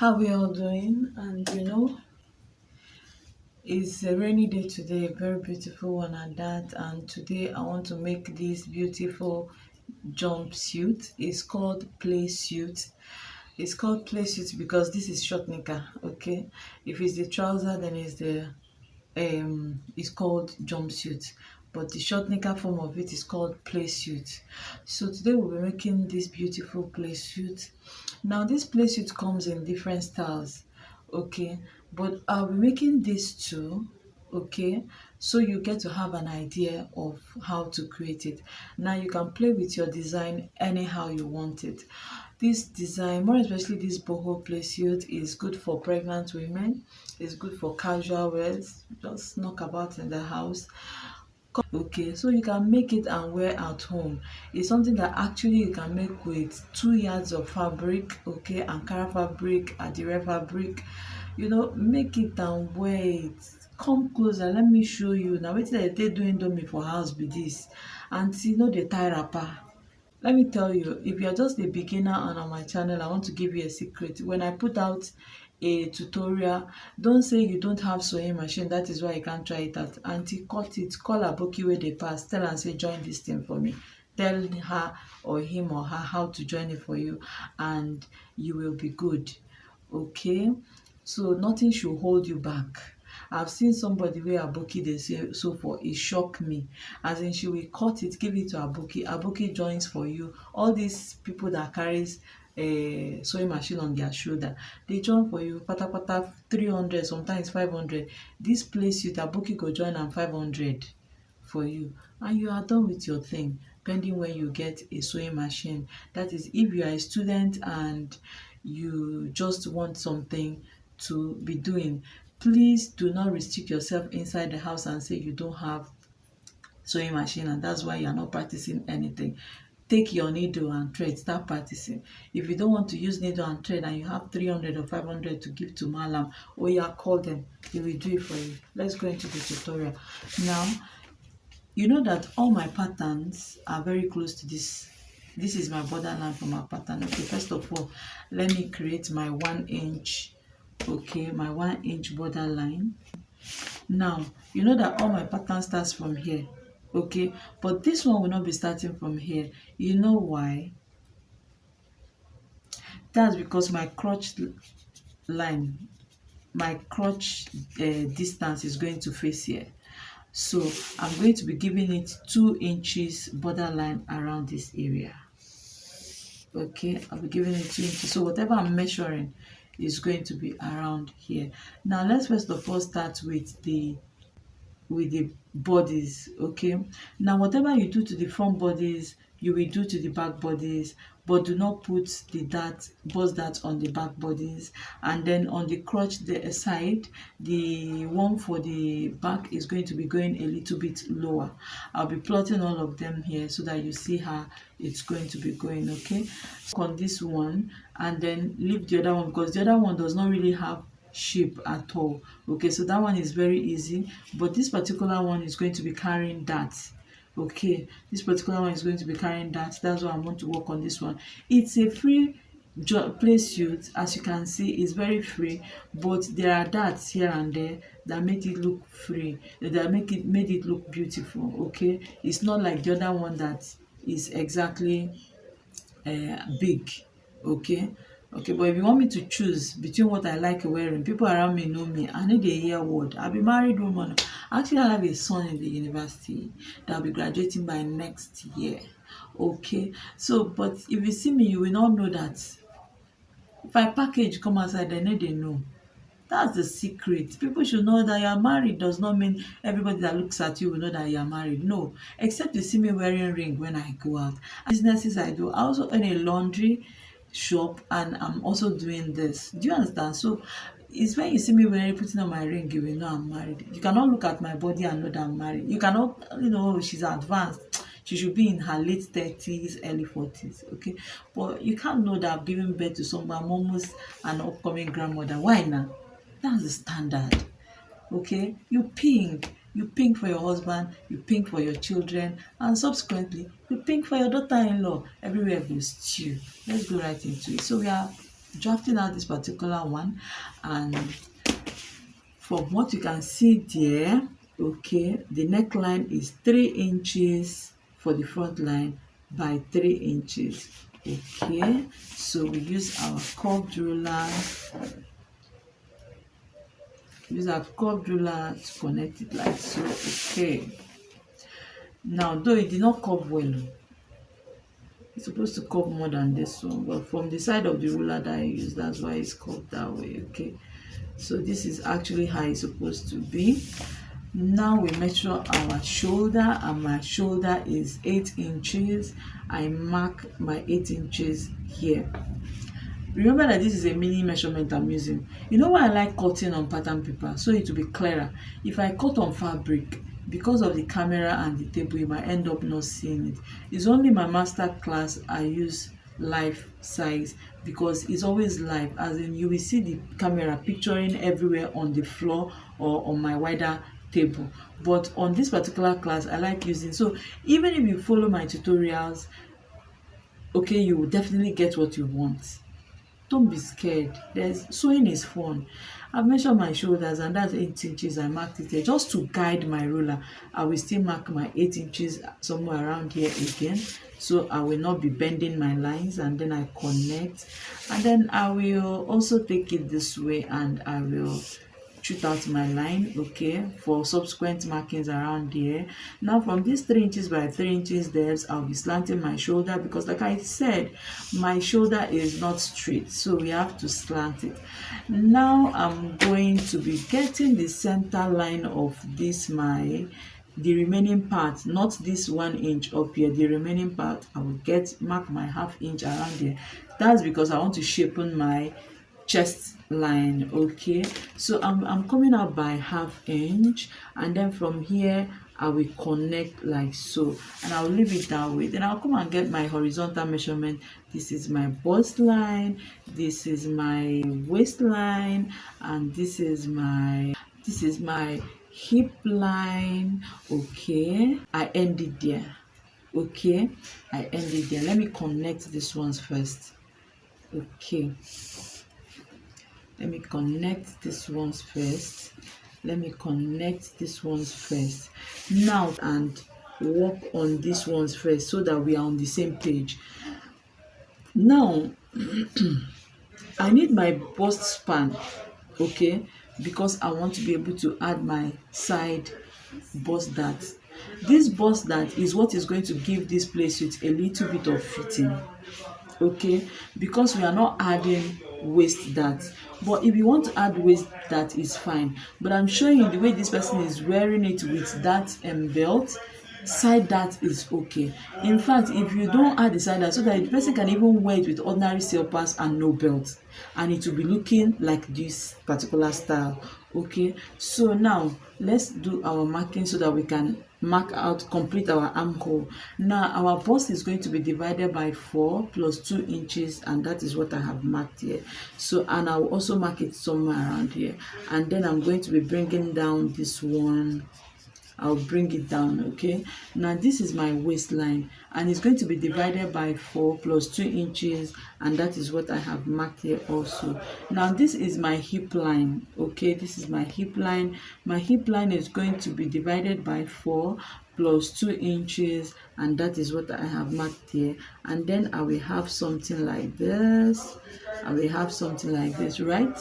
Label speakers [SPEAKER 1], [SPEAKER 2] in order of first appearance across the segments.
[SPEAKER 1] How we all doing? And it's a rainy day today, a very beautiful one at that. And today I want to make this beautiful jumpsuit. It's called Playsuit. It's called Playsuit because this is short knicker. Okay, if it's the trouser, then it's called jumpsuit, but the short knicker form of it is called Playsuit. So today we'll be making this beautiful Playsuit. Now this Playsuit comes in different styles, okay, but I'll be making this too, okay, so you get to have an idea of how to create it. Now you can play with your design anyhow you want it. This design, more especially this boho Playsuit, is good for pregnant women. It's good for casual wears, just knock about in the house. Okay, so you can make it and wear at home. It's something that actually you can make with 2 yards of fabric, okay, Ankara fabric, Adire fabric. Make it and wear it. Come closer, let me show you. Now wetin dem take do indomie for house be this. Aunty no dey tie wrapper. Let me tell you, if you're just a beginner and on my channel, I want to give you a secret. When I put out a tutorial, don't say you don't have sewing machine, that is why you can't try it out. Aunty, cut it, call aboki wey dey pass, tell am say join this thing for me. Tell her or him or her how to join it for you, and you will be good. Okay, so nothing should hold you back. I've seen somebody wey aboki dey say so for, e shock me. As in, she will cut it, give it to aboki joins for you. All these people that carries sewing machine on their shoulder, they join for you patapata 300, sometimes 500. This Playsuit, aboki go join am 500 for you, and you are done with your thing, pending when you get a sewing machine. That is, if you are a student and you just want something to be doing, please do not restrict yourself inside the house and say you don't have sewing machine and that's why you're not practicing anything. Take your needle and thread, start practicing. If you don't want to use needle and thread and you have 300 or 500 to give to Malam, or you call them, they will do it for you. Let's go into the tutorial. Now, you know that all my patterns are very close to this. This is my borderline for my pattern. Okay, first of all, let me create my 1 inch. Okay, my 1 inch borderline. Now you know that all my pattern starts from here, okay, but this one will not be starting from here. You know why? That's because my crotch line, my crotch distance is going to face here, so I'm going to be giving it 2 inches borderline around this area. Okay, I'll be giving it 2 inches, so whatever I'm measuring is going to be around here. Now let's first of all start with the bodies. Okay, now whatever you do to the front bodies, you will do to the back bodies, but do not put the bust dart on the back bodies. And then on the crotch side, the one for the back is going to be going a little bit lower. I'll be plotting all of them here so that you see how it's going to be going. Okay, so on this one and then leave the other one, because the other one does not really have shape at all. Okay, so that one is very easy, but this particular one is going to be carrying that. Okay, this particular one is going to be carrying that. That's why I want to work on this one. It's a free Playsuit, as you can see. It's very free, but there are darts here and there that make it look free, that made it look beautiful. Okay, it's not like the other one that is exactly big. Okay, but if you want me to choose between what I like wearing, people around me know me, I need a hear word. I'll be married woman. Actually, I have a son in the university that will be graduating by next year. Okay, so but if you see me, you will not know that. If I package come outside, they know. That's the secret. People should know that you're married does not mean everybody that looks at you will know that you're married. No, except you see me wearing ring when I go out. Businesses I do, I also own a laundry shop and I'm also doing this. Do you understand? So it's when you see me wearing, putting on my ring, you will know I'm married. You cannot look at my body and know that I'm married. You cannot, she's advanced. She should be in her late 30s, early 40s. Okay, but you can't know that I'm giving birth to someone. I'm almost an upcoming grandmother. Why now? That's the standard. Okay, you pink for your husband, you pink for your children, and subsequently you pink for your daughter-in-law. Everywhere goes stew. Let's go right into it. So we are drafting out this particular one, and from what you can see there, okay, the neckline is 3 inches for the front line by 3 inches. Okay, so we use our curved ruler. To connect it like so. Okay, now though it did not curve well, it's supposed to curve more than this one, but from the side of the ruler that I use, that's why it's curved that way. Okay, so this is actually how it's supposed to be. Now we measure our shoulder, and my shoulder is 8 inches. I mark my 8 inches here. Remember that this is a mini measurement I'm using. You know why I like cutting on pattern paper? So it will be clearer. If I cut on fabric, because of the camera and the table, you might end up not seeing it. It's only my master class I use life size, because it's always live, as in you will see the camera picturing everywhere on the floor or on my wider table. But on this particular class, I like using, so even if you follow my tutorials, okay, you will definitely get what you want. Don't be scared. Sewing is fun. I've measured my shoulders, and that's 8 inches. I marked it here just to guide my ruler. I will still mark my 8 inches somewhere around here again, so I will not be bending my lines, and then I connect, and then I will also take it this way, and I will shoot out my line, okay, for subsequent markings around here. Now from this 3 inches by 3 inches depth, I'll be slanting my shoulder, because like I said, my shoulder is not straight, so we have to slant it. Now I'm going to be getting the center line of this, the remaining part, not this 1 inch up here, the remaining part I will mark my ½ inch around here. That's because I want to shapen my chest line. Okay, so I'm coming out by ½ inch, and then from here I will connect like so, and I'll leave it that way. Then I'll come and get my horizontal measurement. This is my bust line, this is my waistline, and this is my hip line. Okay, I end it there. Okay, I end it there. Let me connect these ones first. Okay, let me connect these ones first. Now, and work on these ones first, so that we are on the same page. Now I need my bust span, okay, because I want to be able to add my side bust dart. This bust dart is what is going to give this playsuit a little bit of fitting, okay, because we are not adding waist dart. But if you want to add waist, that is fine. But I'm showing you the way this person is wearing it with that belt. Side dart is okay. In fact, if you don't add the side dart, so that the person can even wear it with ordinary slippers and no belt, and it will be looking like this particular style. Okay, so now let's do our marking so that we can complete our armhole. Now our bust is going to be divided by 4 plus 2 inches, and that is what I have marked here. So, and I will also mark it somewhere around here, and then I'm going to be bringing down this one. I'll bring it down. Okay, now this is my waistline, and it's going to be divided by 4 plus 2 inches, and that is what I have marked here also. Now this is my hip line. Okay, this is my hip line. My hip line is going to be divided by 4 plus 2 inches, and that is what I have marked here. And then I will have something like this. Right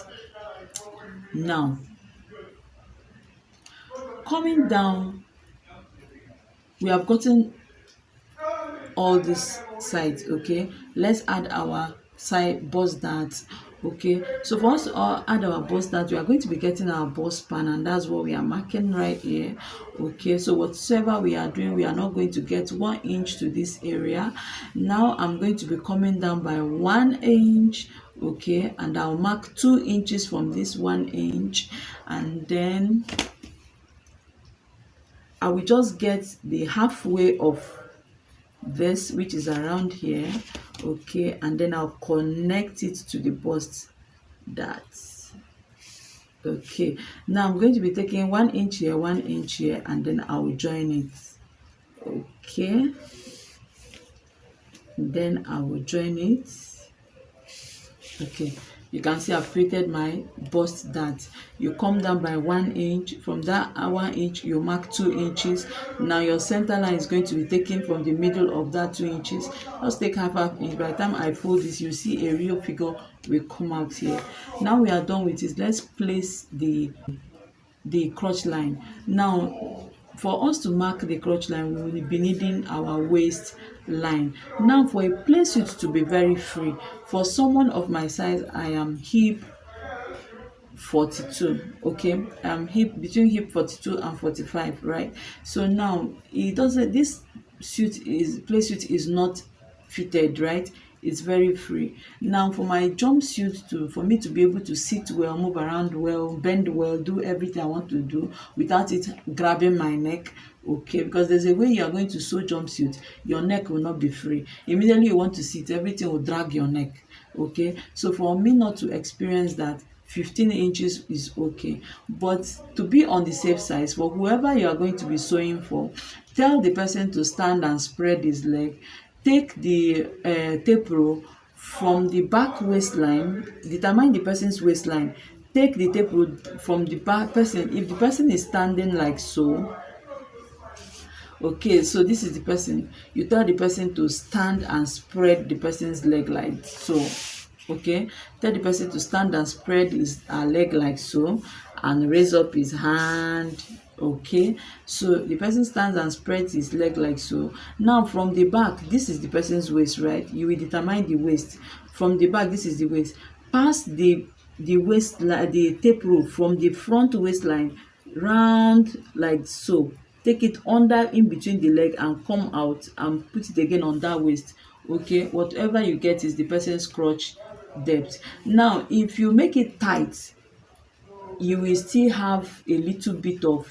[SPEAKER 1] now, coming down, we have gotten all these sides. Okay, let's add our side bust dart. Okay, so for us to add our bust dart, we are going to be getting our bust span, and that's what we are marking right here. Okay, so whatever we are doing, we are not going to get 1 inch to this area. Now I'm going to be coming down by 1 inch. Okay, and I'll mark 2 inches from this 1 inch, and then I will just get the halfway of this, which is around here. Okay, and then I'll connect it to the bust dart. Okay, now I'm going to be taking 1 inch here, 1 inch here, and then I will join it. Okay, then I will join it. Okay, you can see I've created my bust dart. You come down by 1 inch. From that 1 inch, you mark 2 inches. Now your center line is going to be taken from the middle of that 2 inches. Just take half inch. By the time I fold this, you see a real figure will come out here. Now we are done with it. Let's place the crotch line. Now for us to mark the crotch line, we will be needing our waist line. Now for a playsuit to be very free, for someone of my size, I am hip 42. Okay, I'm hip between hip 42 and 45, right? So now it doesn't, this playsuit is not fitted, right? It's very free. Now for my jumpsuit, for me to be able to sit well, move around well, bend well, do everything I want to do without it grabbing my neck, okay, because there's a way you are going to sew jumpsuit, your neck will not be free. Immediately you want to sit, everything will drag your neck. Okay, so for me not to experience that, 15 inches is okay. But to be on the safe side, for whoever you are going to be sewing for, tell the person to stand and spread his leg. Take the tape roll from the back waistline, determine the person's waistline. Take the tape roll from the back person. If the person is standing like so, okay, so this is the person, you tell the person to stand and spread the person's leg like so. Okay, tell the person to stand and spread his leg like so, and raise up his hand. Okay, so the person stands and spreads his leg like so. Now from the back, this is the person's waist, right? You will determine the waist. From the back, this is the waist. Pass the waistline, the tape roll from the front waistline round like so. Take it under in between the leg and come out and put it again on that waist. Okay, whatever you get is the person's crotch depth. Now if you make it tight, you will still have a little bit of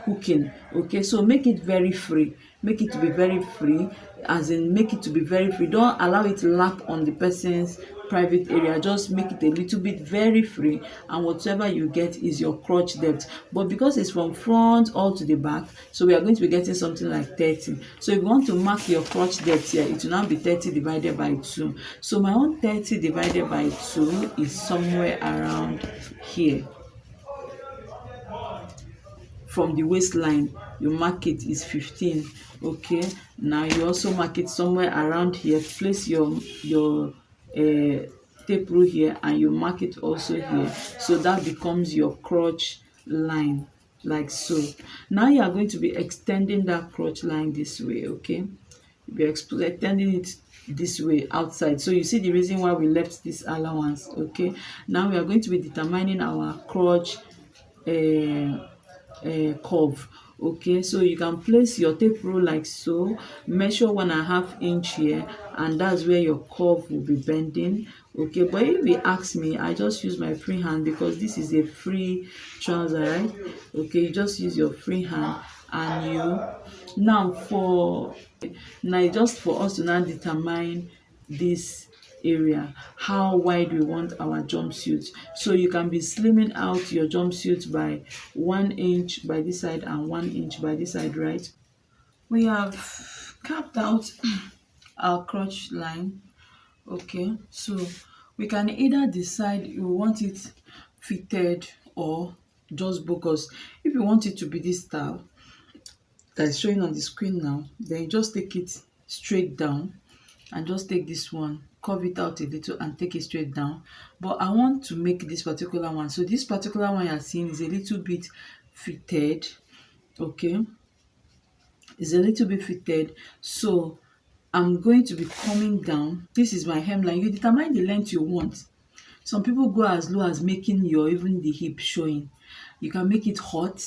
[SPEAKER 1] hooking. Okay, so make it very free, make it to be very free, as in make it to be very free. Don't allow it to lap on the person's private area. Just make it a little bit very free, and whatever you get is your crotch depth. But because it's from front all to the back, so we are going to be getting something like 30. So if you want to mark your crotch depth here, it will now be 30 divided by 2. So my own 30 divided by 2 is somewhere around here. From the waistline, you mark it is 15. Okay, now you also mark it somewhere around here. Place your tape rule here, and you mark it also here, so that becomes your crotch line like so. Now you are going to be extending that crotch line this way. Okay, you'll be extending it this way outside. So you see the reason why we left this allowance. Okay, now we are going to be determining our crotch curve. Okay, so you can place your tape rule like so, measure 1.5 inch here, and that's where your curve will be bending. Okay, but if you ask me, I just use my free hand because this is a free trouser, right? Okay, you just use your free hand, and you now just for us to now determine this area, how wide we want our jumpsuit. So you can be slimming out your jumpsuit by 1 inch by this side and 1 inch by this side, right? We have carved out our crotch line. Okay, so we can either decide you want it fitted or just bogus. If you want it to be this style that is showing on the screen now, then you just take it straight down, and just take this one, curve it out a little and take it straight down. But I want to make this particular one, so this particular one you're seeing is a little bit fitted. Okay, it's a little bit fitted, so I'm going to be coming down. This is my hemline. You determine the length you want. Some people go as low as making your even the hip showing. You can make it hot,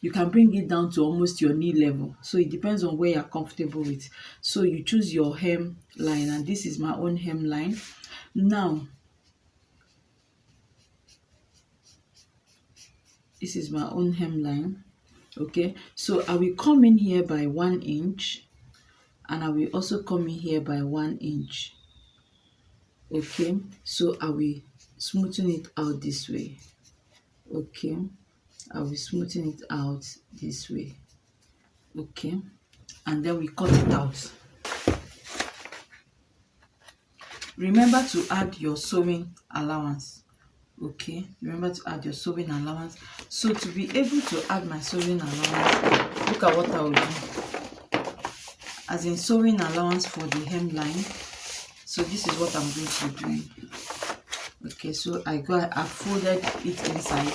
[SPEAKER 1] you can bring it down to almost your knee level. So it depends on where you're comfortable with. So you choose your hem line, and this is my own hem line. Now this is my own hem line. Okay, so I will come in here by 1 inch, and I will also come in here by 1 inch. Okay, so I will smoothen it out this way. Okay, I will smoothen it out this way. Okay, and then we cut it out. remember to add your sewing allowance. Okay, remember to add your sewing allowance. So to be able to add my sewing allowance, look at what I will do. As in sewing allowance for the hemline. So this is what I'm going to be doing. Okay, so I folded it inside.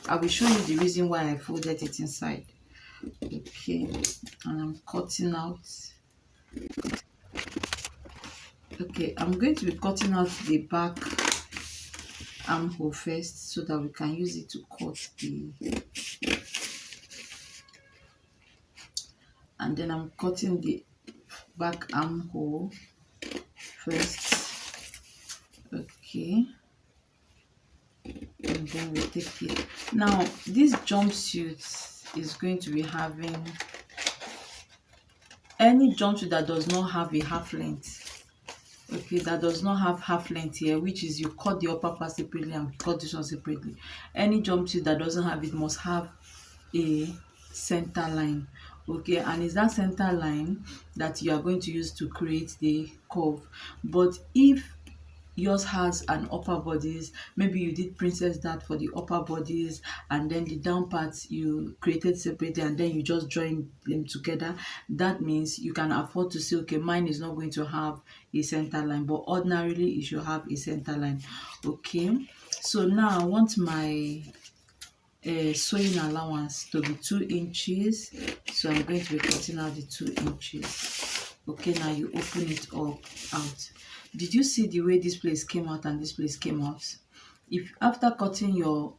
[SPEAKER 1] I will show you the reason why I folded it inside. Okay, and I'm cutting out. Okay, I'm going to be cutting out the back armhole first so that we can use it to cut the, and then I'm cutting the back armhole first. Okay, and then we take it. Now this jumpsuit is going to be having any jumpsuit that does not have a half length. Okay, that does not have half length here, which is you cut the upper part separately and cut this one separately. Any jumpsuit that doesn't have it must have a center line. Okay, and it's that center line that you are going to use to create the curve. But if yours has an upper bodice, maybe you did princess dart for the upper bodice and then the down parts you created separately and then you just join them together, that means you can afford to say, okay, mine is not going to have a center line, but ordinarily it should have a center line. Okay, so now I want my sewing allowance to be 2 inches, so I'm going to be cutting out the 2 inches. Okay, now you open it up out. Did you see the way this place came out and this place came out? If after cutting your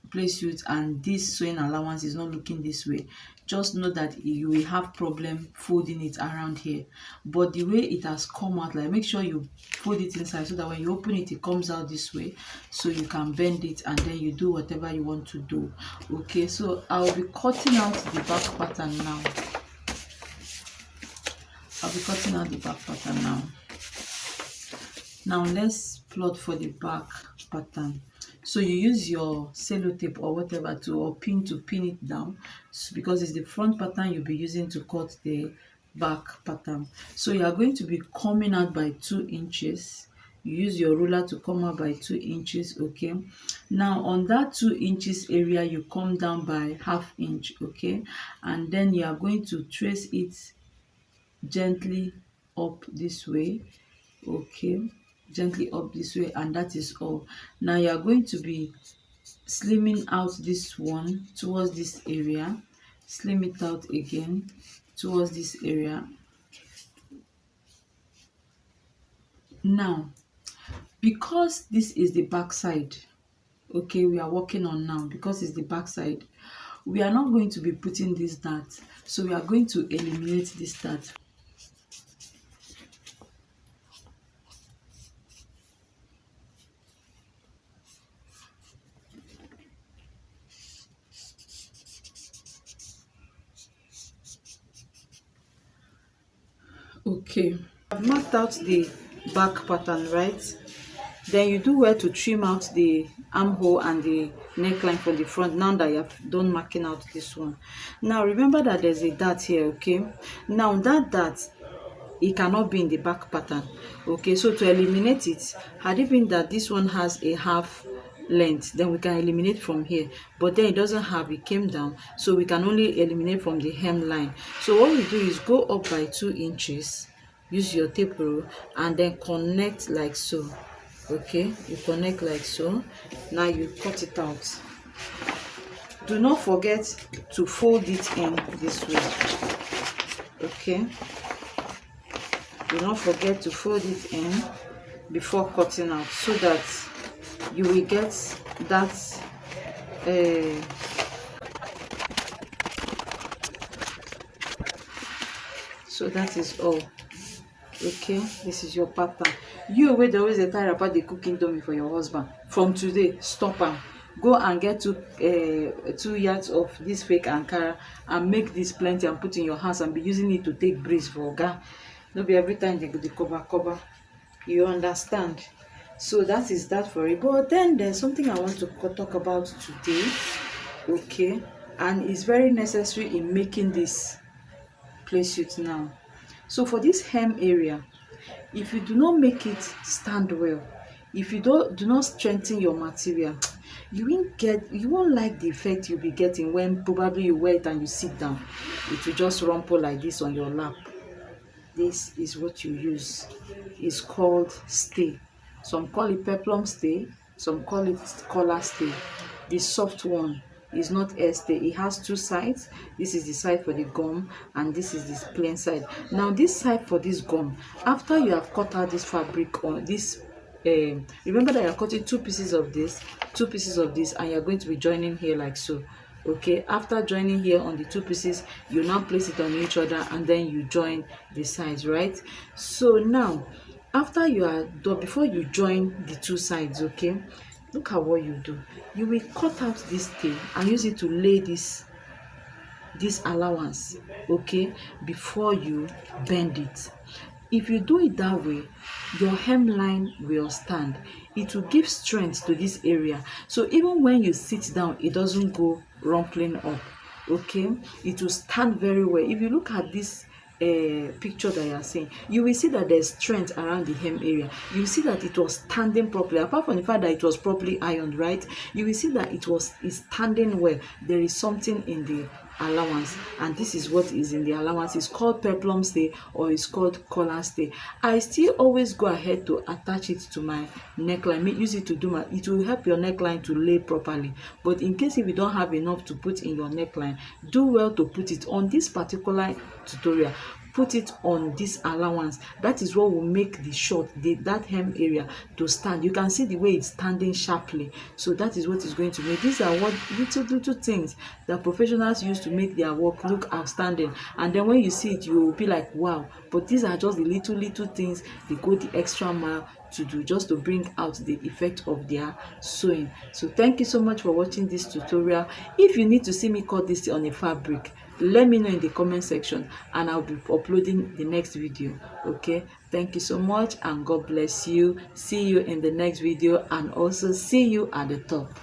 [SPEAKER 1] Playsuit and this sewing allowance is not looking this way, just know that you will have problem folding it around here. But the way it has come out, like, make sure you fold it inside so that when you open it, it comes out this way, so you can bend it and then you do whatever you want to do. Okay, so I'll be cutting out the back pattern now. I'll be cutting out the back pattern now. Now let's plot for the back pattern. So you use your sellotape or whatever or pin to pin it down, because it's the front pattern you'll be using to cut the back pattern. So you are going to be coming out by 2 inches. You use your ruler to come out by 2 inches. Okay, now on that 2 inches area you come down by ½ inch. Okay, and then you are going to trace it gently up this way. Okay, gently up this way, and that is all. Now you are going to be slimming out this one towards this area, slim it out again towards this area. Now because this is the back side, okay, we are working on now, because it's the back side, we are not going to be putting this dart, so we are going to eliminate this dart. Okay, I've marked out the back pattern, right? Then you do well to trim out the armhole and the neckline from the front now that you have done marking out this one. Now remember that there's a dart here. Okay, now that dart, it cannot be in the back pattern. Okay, so to eliminate it, had it been that this one has a half length, then we can eliminate from here, but then it doesn't have, it came down, so we can only eliminate from the hemline. So what we do is go up by 2 inches, use your tape rule, and then connect like so. Okay, you connect like so. Now you cut it out. Do not forget to fold it in this way. Okay, do not forget to fold it in before cutting out, so that you will get that so that is all. Okay, this is your pattern. You wey dey always dey tie wrapper dey cook indomie for your husband, from today stop am. Go and get 2 yards of this fake ankara and make this plenty and put in your house and be using it to take breeze for oga. No be every time they go dey cover. You understand? So that is that for it. But then there's something I want to talk about today. Okay, and it's very necessary in making this Playsuit now. So for this hem area, If you do not make it stand well, if you do not strengthen your material, you won't like the effect you'll be getting when probably you wear it and you sit down. It will just rumple like this on your lap. This is what you use. It's called stay. Some call it peplum stay, some call it collar stay. The soft one is not air stay. It has two sides. This is the side for the gum and this is this plain side. Now this side for this gum, after you have cut out this fabric on this, remember that you're cutting two pieces of this, and you're going to be joining here like so. Okay, after joining here on the two pieces, you now place it on each other and then you join the sides, right? So now after you are done, before you join the two sides, okay, look at what you do. You will cut out this tail and use it to lay this allowance, okay, before you bend it. If you do it that way, your hemline will stand. It will give strength to this area. So even when you sit down, it doesn't go rumpling up. Okay, it will stand very well. If you look at this picture that you are seeing, you will see that there's strength around the hem area. You will see that it was standing properly. Apart from the fact that it was properly ironed, right? You will see that it's standing well. There is something in the allowance, and this is what is in the allowance. It's called peplum stay or it's called collar stay. I still always go ahead to attach it to my neckline. Use it to do it will help your neckline to lay properly. But in case if you don't have enough to put in your neckline, do well to put it on this particular tutorial. Put it on this allowance. That is what will make the short, that hem area to stand. You can see the way it's standing sharply. So that is what is going to make. These are what little things that professionals use to make their work look outstanding. And then when you see it, you will be like, wow. But these are just the little things they go the extra mile to do, just to bring out the effect of their sewing. So thank you so much for watching this tutorial. If you need to see me cut this on a fabric, let me know in the comment section and I'll be uploading the next video. Okay, thank you so much and God bless you. See you in the next video and also see you at the top.